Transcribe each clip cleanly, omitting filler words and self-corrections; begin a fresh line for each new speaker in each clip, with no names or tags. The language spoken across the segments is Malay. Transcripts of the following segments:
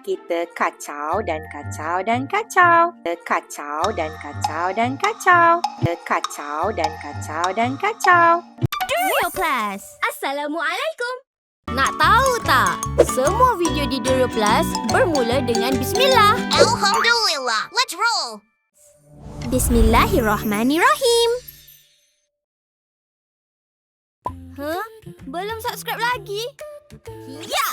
Kita kacau dan kacau dan kacau. Kita kacau dan kacau dan kacau. Kita kacau dan kacau dan kacau.
Durian Plus. Assalamualaikum. Nak tahu tak? Semua video di Durian Plus bermula dengan Bismillah.
Alhamdulillah. Let's roll.
Bismillahirrahmanirrahim. Belum subscribe lagi? Ya!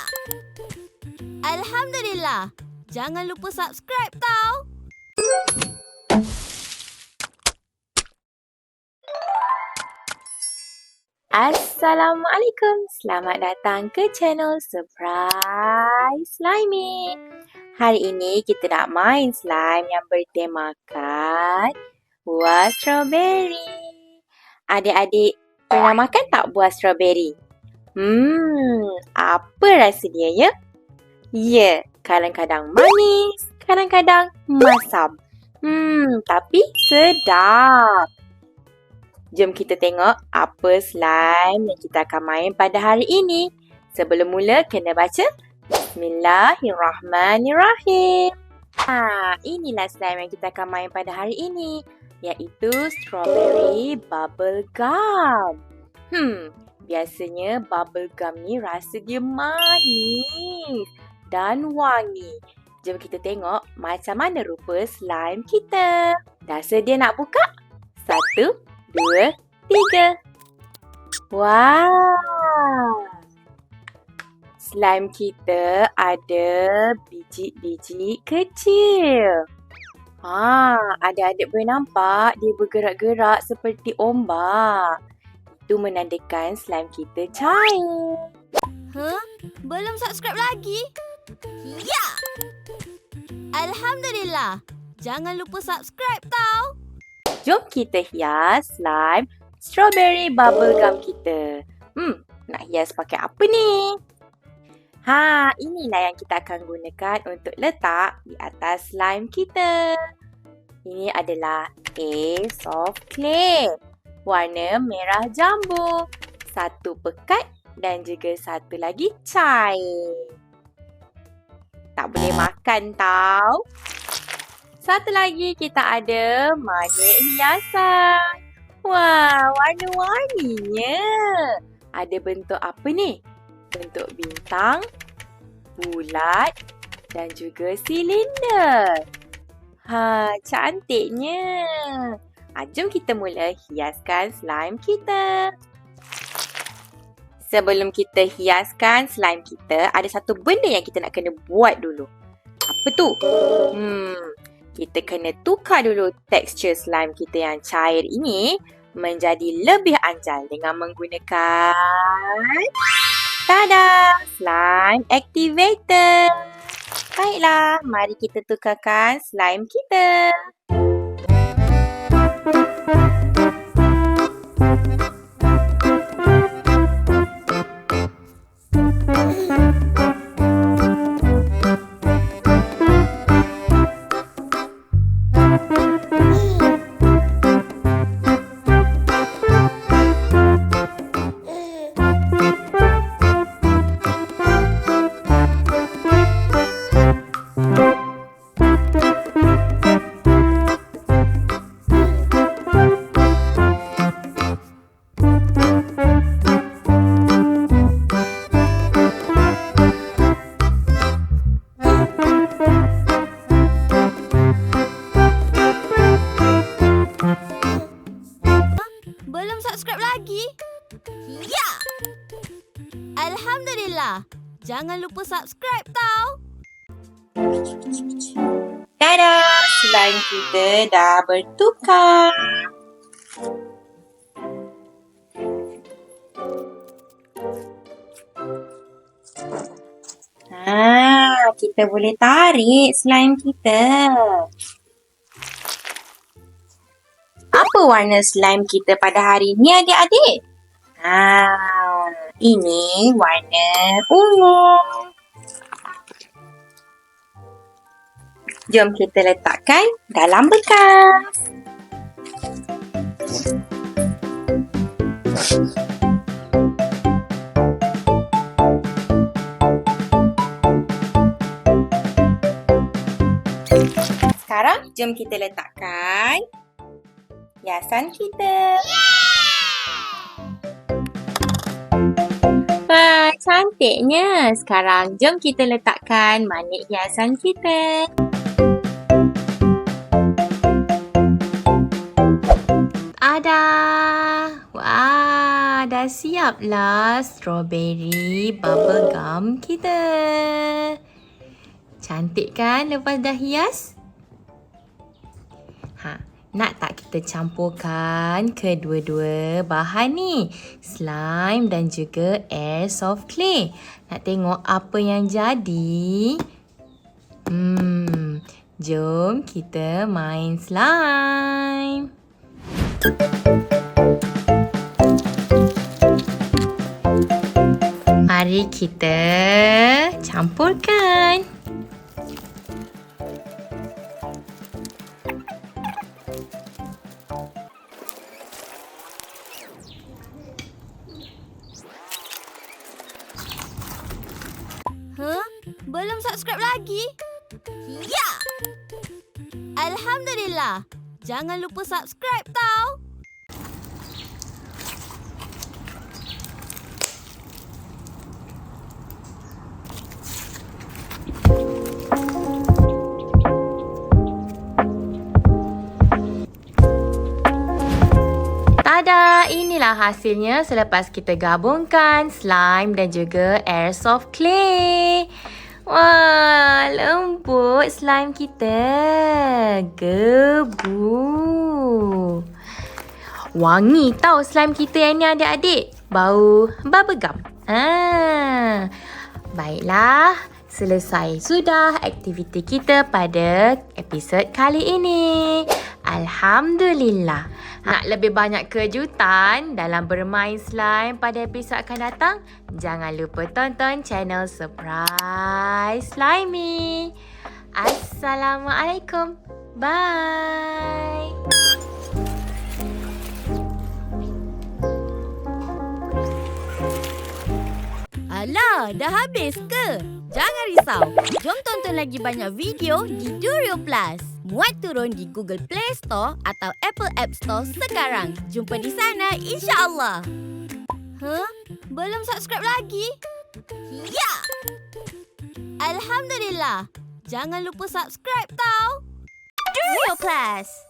Alhamdulillah. Jangan lupa subscribe tau.
Assalamualaikum. Selamat datang ke channel Surprise Slimy. Hari ini kita nak main slime yang bertemakan buah strawberry. Adik-adik pernah makan tak buah strawberry? Apa rasa dia ya? Ya, kadang-kadang manis, kadang-kadang masam. Tapi sedap. Jom kita tengok apa slime yang kita akan main pada hari ini. Sebelum mula, kena baca Bismillahirrahmanirrahim. Inilah slime yang kita akan main pada hari ini, iaitu strawberry bubble gum. Biasanya bubble gum ni rasa dia manis dan wangi. Jom kita tengok macam mana rupa slime kita. Dah sedia nak buka? 1, 2, 3. Wow! Slime kita ada biji-biji kecil. Adik-adik boleh nampak dia bergerak-gerak seperti ombak. Itu menandakan slime kita cair.
Belum subscribe lagi? Ya! Alhamdulillah. Jangan lupa subscribe tau.
Jom kita hias slime strawberry bubble gum kita. Nak hias pakai apa ni? Inilah yang kita akan gunakan untuk letak di atas slime kita. Ini adalah Ace of Clay. Warna merah jambu. 1 pekat dan juga 1 lagi cair. Tak boleh makan tau. 1 lagi kita ada magnet hiasan. Wah, warna-warninya. Ada bentuk apa ni? Bentuk bintang, bulat dan juga silinder. Cantiknya. Jom kita mula hiaskan slime kita. Sebelum kita hiaskan slime kita, ada satu benda yang kita nak kena buat dulu. Apa tu? Kita kena tukar dulu tekstur slime kita yang cair ini menjadi lebih anjal dengan menggunakan slime activator. Baiklah, mari kita tukarkan slime kita.
Belum subscribe lagi? Ya! Alhamdulillah. Jangan lupa subscribe tau.
Tada! Slime kita dah bertukar. Kita boleh tarik slime kita. Apa warna slime kita pada hari ni adik-adik? Ini warna ungu. Jom kita letakkan dalam bekas. Sekarang, jom kita letakkan hiasan kita. Wah, cantiknya. Sekarang, jom kita letakkan manik hiasan kita. Ada. Wah, dah siaplah strawberry bubble gum kita. Cantik kan lepas dah hias? Nak tak kita campurkan kedua-dua bahan ni? Slime dan juga airsoft clay. Nak tengok apa yang jadi? Jom kita main slime. Mari kita campurkan.
Belum subscribe lagi? Ya! Alhamdulillah. Jangan lupa subscribe tau.
Tada! Inilah hasilnya selepas kita gabungkan slime dan juga airsoft clay. Wah, lembut slime kita. Gebu. Wangi tau slime kita yang ni adik-adik. Bau bubblegum. Baiklah, selesai sudah aktiviti kita pada episod kali ini. Alhamdulillah. Nak lebih banyak kejutan dalam bermain slime pada episod akan datang? Jangan lupa tonton channel Surprise Slimy. Assalamualaikum. Bye.
Alah, dah habis ke? Jangan risau. Jom tonton lagi banyak video di Durio Plus. Muat turun di Google Play Store atau Apple App Store sekarang. Jumpa di sana insya-Allah. Belum subscribe lagi? Ya! Alhamdulillah. Jangan lupa subscribe tau. Durio Plus.